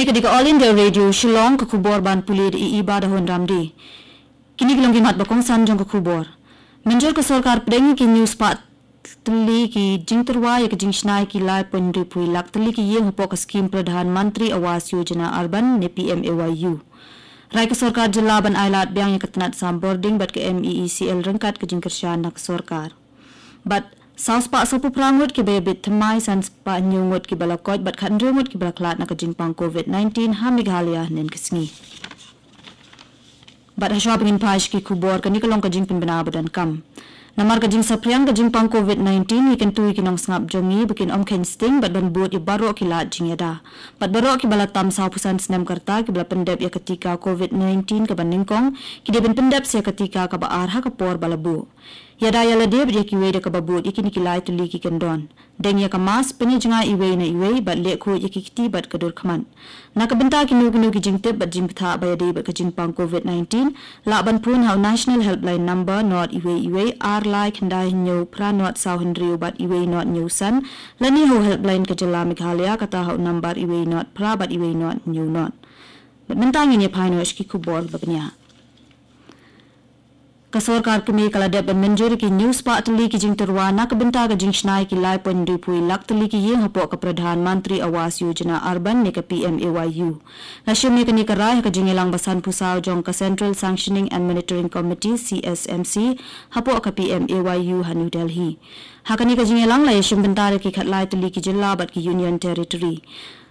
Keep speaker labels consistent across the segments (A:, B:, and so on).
A: Kini ketika All India Radio Shillong ke kubor ban pulir i ibadah hon ramdi. Kini kilong gimat bakong sanjong ke kubor. Menjor ke sorkar pedengi ki news pat teli ki jing terwa ya ke jing shnai ki lai pendri pui lak teli ki yeng hapok ke skim Pradhan Mantri Awas Yojana Urban ne PMAYU. Rai ke sorkar jela ban ailat biang ya ketenat sam boarding bat ke MEECL rengkat ke jing kersyan nak sorkar. Bat saus pak sopu prangut ki bebit temai sans pa nyungut ki balakot bat khan rengut ki balaklat nak jingpang COVID-19 ha Meghalaya nen kesngi. Bat haswa pengin paish ki kubor kani kalong ka jingpin bana badan kam. Namar ka jing sapriang ka jingpang COVID-19 ikan tui ki nong sngap jongi bikin om ken sting bat ban buat i baro ki lat jing yada. Bat baro ki balatam sa pusan senam karta ki bala pendep ya ketika COVID-19 ka ban ningkong ki de ben pendep se ketika ka baar ha ka por balabu. Yada yala deb je ki weda ka babut ikini ki lai tuli ki kendon. Deng ya ka mas peni jenga iwe na iwe bat le ko ki kiti bat kadur khaman. Na ka benta ki nu ki jingtep bat jing ptha ba yade bat ka jingpang COVID-19 la ban pun how national helpline number not iwe ar lai khandai nyu pra not sau hendriu bat iwe not nyu san lani ho helpline ka jela Meghalaya kata how number iwe not pra bat iwe not nyu not. Bat mentang ni phaino ki kubor babnya. Kasorkar kami kala dep menjur ki news pa tuli ki jing terwa nak benta ka jing shnai ki lai pendri pui lak tuli ki yeng hapok ka Pradhan Mantri Awas Yojana Urban ne ka PMAYU. Nashim ne kani karai ka jing elang basan pusau jong ka Central Sanctioning and Monitoring Committee CSMC hapok ka PMAYU ha New Delhi. Hakani ka jing elang la yashim benta ki khat lai tuli ki jilla bat ki Union Territory.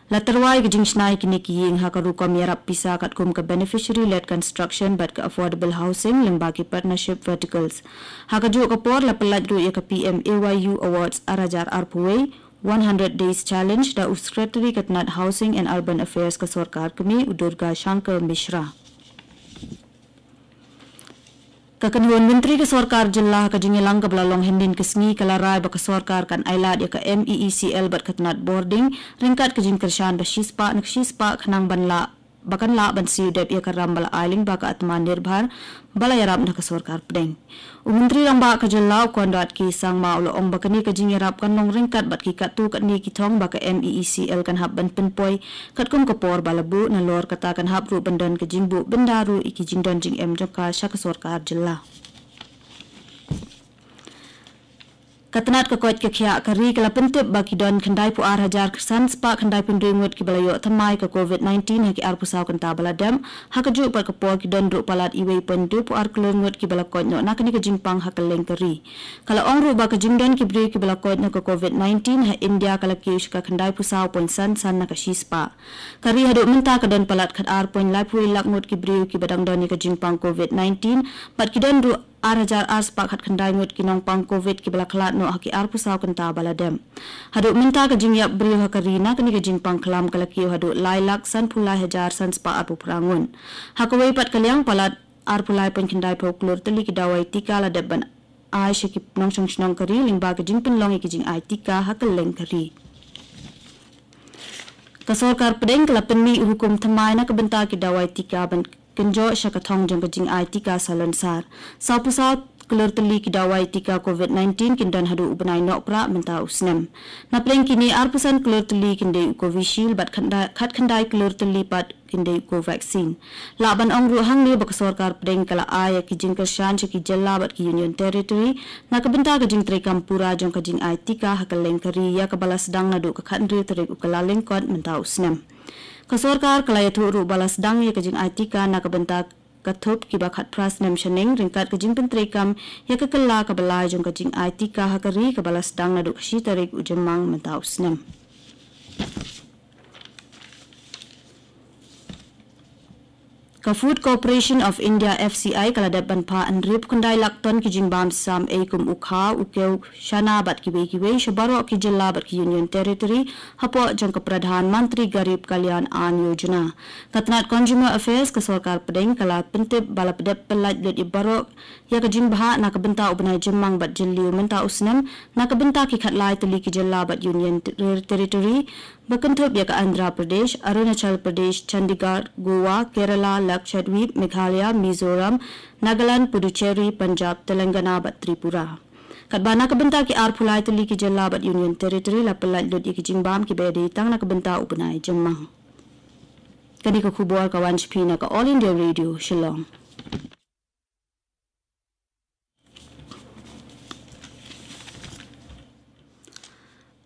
A: Latarwai ke jing shnai kini ki yeng hakaru kom yarap pisa kat kum ke beneficiary led construction but ke affordable housing lemba ki partnership verticals. Hakaju ke por la pelat ru ya ke PMAYU awards arajar arpuwe 100 days challenge da secretary katnat housing and urban affairs ke sorkar kami Udurga Shankar Mishra. Kakanuan Menteri ke Sorkar Jilla ka jingilang ka belalong hendin kesni kalarai ba ke sorkar kan ailat ya ke MEECL bat katnat boarding ringkat ke jing kersyan ba shispa nak shispa khanang banla bakan la ban siu dep ya karam bala ailing ba ka atman nirbhar bala yarap na ke sorkar pedeng. Menteri ramba ka Jilla kondat ki sang ma ulo ong bakani ka jing yarap kan long ringkat bat ki katu kat ni ki thong ba ka MEECL kan hab ban pinpoy kat kum ka por balabu na lor kata kan hab ru bandan ke jingbu bendaru iki jingdon jing em joka sya ke sorkar Jilla. Katanat ke koit ke khia kari kala pentip baki don khandai pu ar hajar kersan spa khandai pendringut ki balayo thamai ke COVID-19 ha ki ar pusau kanta baladam ha ka ju par ke por ki don ru palat iwe pendu pu ar kelungut ki bala koit no nakani ke jingpang ha keleng kari kala ong ru ba ke jingdan ki bri ki bala koit no ke COVID-19 ha India kala ki ka khandai pusau pon san na ka shispa kari ha do menta ke don palat khat ar pon lai pu lak ngut ki bri ki badang don ni ke jingpang COVID-19 bat ki don ru ar hajar ar spa khat khandai ngut ki nong pang COVID ki bala khalat no haki ar pusau kanta baladem hadu minta ka jing yap brio hakarina kani ka jing pang khalam kalaki hadu lai lak san pulai hajar san spa ar prangun hakawai pat kalyang palat ar pulai pen khandai poklor teli ki dawai tika la deban ai shiki nong chong chnong kari lingba ka jing pin long ki jing ai tika hakal leng kari ka sorkar pedeng kala penmi hukum thamai na ka benta ki dawai tika ban kenjo syakathong jong ka jing ai tika salonsar sapusat kelur teli ki dawai tika COVID-19 kindan hadu ubenai nok pra menta usnem. Na pleng kini arpusan kelur teli kinde Covishield bat khat khandai kelur teli pat kinde ko vaccine. Laban ong ruhang ni bak sorkar pedeng kala ay ki jing kersyan ki jella bat ki Union Territory na kabenta ka jing trekam pura jong ka jing ai tika hakaleng kari ya ka balas dang nadu ka khandri terek ukalaleng kon menta usnem. Ka sorkar kala ya thu ru balas dang ya ka jing ai tika na kabenta kathup ki bakhat pras nem shaning ringkat ka jing pentrekam ya ka kala ka balai jong ka jing ai tika hakari ka balas dang nadu shi tarik ujemang menta usnem. Ka Food Corporation of India FCI kala daban pa anrip kundai lakton ki jingbam sam kum ukha ukeu shana bat ki we shabaro ki jilla bat ki Union Territory hapo jong ka Pradhan Mantri Garib Kalyan An Yojana katnat Consumer Affairs ka sorkar pedeng kala pentip bala pedep pelat let ibaro ya ka jingbha na ka benta ubnai jemmang bat jilliu menta usnam na ka benta ki khatlai tuli ki jilla bat Union Territory bakanthop ya ka Andhra Pradesh Arunachal Pradesh Chandigarh Goa Kerala Lakshadweep, Meghalaya, Mizoram, Nagaland, Puducherry, Punjab, Telangana, bat Tripura. Katbana kabenta ki arpulai tuli ki jalla bat Union Territory la pelai dot ki jingbam ki bedi tang na kabenta ubenai jemmang. Kani ka kubor kawan chipi na ka All India Radio Shillong.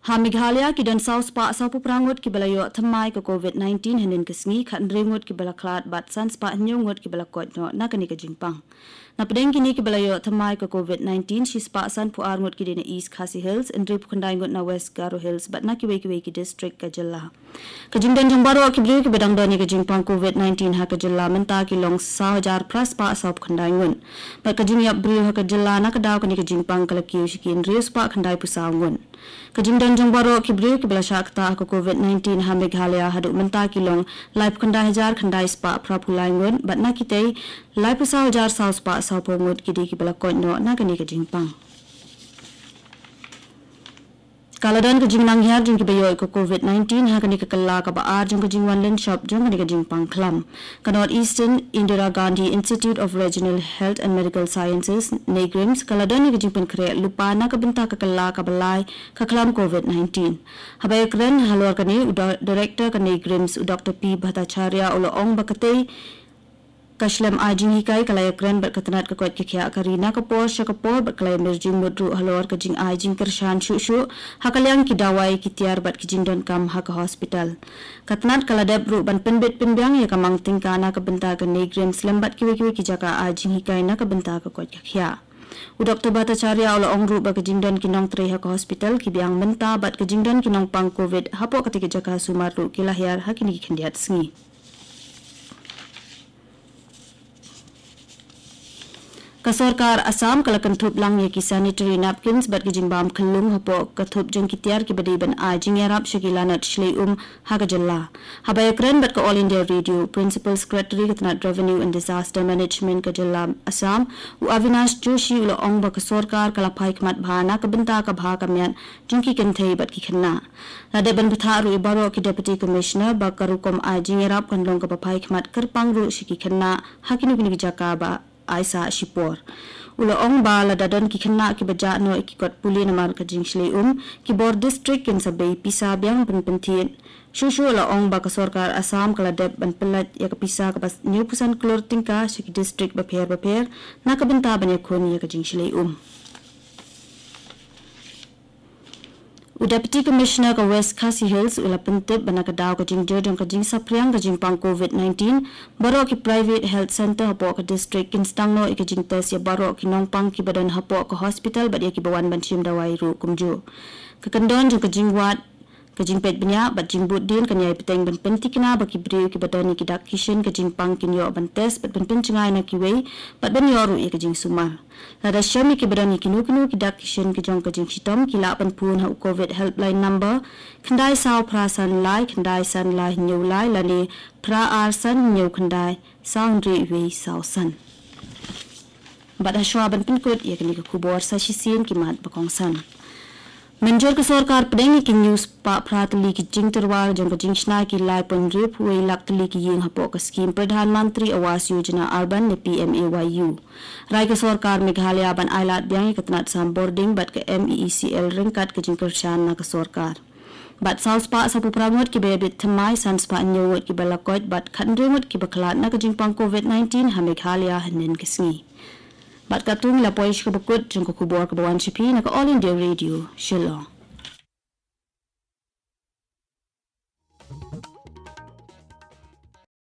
A: Ha Meghalaya ki dan South Spa Sapu Prangut ki balayo thamai ka COVID-19 hanin kasngi khan ringut ki balaklat bat san spa nyungut ki balakot no na kani ka jingpang. Na pedeng kini ki balayo thamai ka COVID-19 shi spa san pu arngut ki dina East Khasi Hills and rip khandai ngut na West Garo Hills but na ki wei ki district ka jilla. Ka jingdan jongbaro ki blu ki bedang doni ka jingpang COVID-19 ha ka jilla menta ki long 1000 plus spa sap khandai ngun. But ka jingyap bru ha ka jilla na ka daw kani ka jingpang kala ki shi ki rio spa khandai pu sawngun. Ka jingdan jongbaro ki bru ki bala shakta ka COVID-19 ha Meghalaya hadu menta ki long live khandai hajar khandai spa prapulai ngun but na ki tei live pu hajar south spa sa pomut ki di ki bala ko no na kani ka jingpang. Kaladan ka jingnang hiar jing ki bayo ko COVID-19 ha kani ka kala ka baar jing ka jingwan len shop jing kani ka jingpang klam. Ka North Eastern Indira Gandhi Institute of Regional Health and Medical Sciences NEGRIMS kaladan ni ka jingpan kre lupa na ka benta ka kala ka balai ka klam COVID-19. Habay kren halor kani director ka NEGRIMS Dr. P. Bhattacharya ulo ong bakatay Kashlam ajing hikai kalaya kren berkatanat ka kuat kikya karina kapor syakapor berkalaya merjing mudru halor kajing ajing kershan syuk hakalyang kidawai kitiar bat kijing don kam haka hospital. Katanat kaladab ru ban penbet penbyang ya kamang tingkana ka benta ka NEGRIMS lembat kiwi kijaka ajing hikai na ka benta ka kuat kikya. Dr. Bhattacharya ulo ong ru ba kajing don kinong tre haka hospital kibiang menta bat kajing don kinong pang COVID hapo katika jaka sumar ru kilahyar hakini kendiat sengi. Ka Sarkar Assam kala kantup lang ya ki sanitary napkins bat kijing bam khalung hapo kathup jeng kitiar ki badi ban ajing yarap shakilanat shlei haga jalla habay kren bat ka All India Radio Principal Secretary katnat Revenue and Disaster Management ka jalla Assam u Avinash Joshi ulo ong ba ka Sarkar kala phaik mat bhana ka benta ka bha ka myan jungki kenthei bat ki khanna lade ban bitha ru ibaro ki Deputy Commissioner ba karukom ajing yarap kanlong ka phaik mat karpang ru shiki khanna hakinu kini jaka ba Aisa Shipor. Ulo ong ba la dadon ki khanna ki baja no ki kot puli namar ka jingshlei ki bor district kin sabei pisa biang penpentin. Shushu ulo ong ba ka Sarkar Assam kala deb ban pelat ya ka pisa ka pas new pusan klor tingka shiki district baper na ka benta ban ya khon ya ka jingshlei Deputy Commissioner ka West Khasi Hills ula pentip bana ka daw ka jing jodong ka jing sapriang ka jing pang COVID-19 baro ki private health center hapo ka district kinstangno ik jing test ya baro ki nong pang ki badan hapo ka hospital bad ya ki bawan ban sim dawai ru kumju ka kandon jong ka jing wat ka jing pet bnya bat jing bud din kan yai peteng ban pentikna ba ki breu ki badan ki dak kishin ka jing pang kin yo ban test bat ban penchengai na ki wei bat ban yoru ik jing sumar Lada syami ki berani kinu ki dak kishin ki jong ka jing hitom ki la pan pun ha COVID helpline number khandai saw prasan lai khandai san lai nyu lai lani pra arsan nyu khandai sound ri we saw san bada shwa ban pin kut ye kini ka kubor sa shisin ki mat bakong san Menjor ka Sarkar pedengi ki news pa pratli ki jing terwar jong ka jing shna ki lai pon rip we lak tli ki ying hapo ka scheme Pradhan Mantri Awas Yojana Urban ne PMAYU Rai ka Sarkar Meghalaya ban ailat biang katnat sam boarding bat ka MEECL ringkat ka jing kershan na ka Sarkar bat South Spa sa puprangot ki bebit thamai san spa nyowot ki balakot bat khandringot ki baklat na ka jing pang COVID-19 ha Meghalaya hanin kisngi Bat katung la poish ka bakut jong ko kubor ka bawan chipi na ka All India Radio Shillong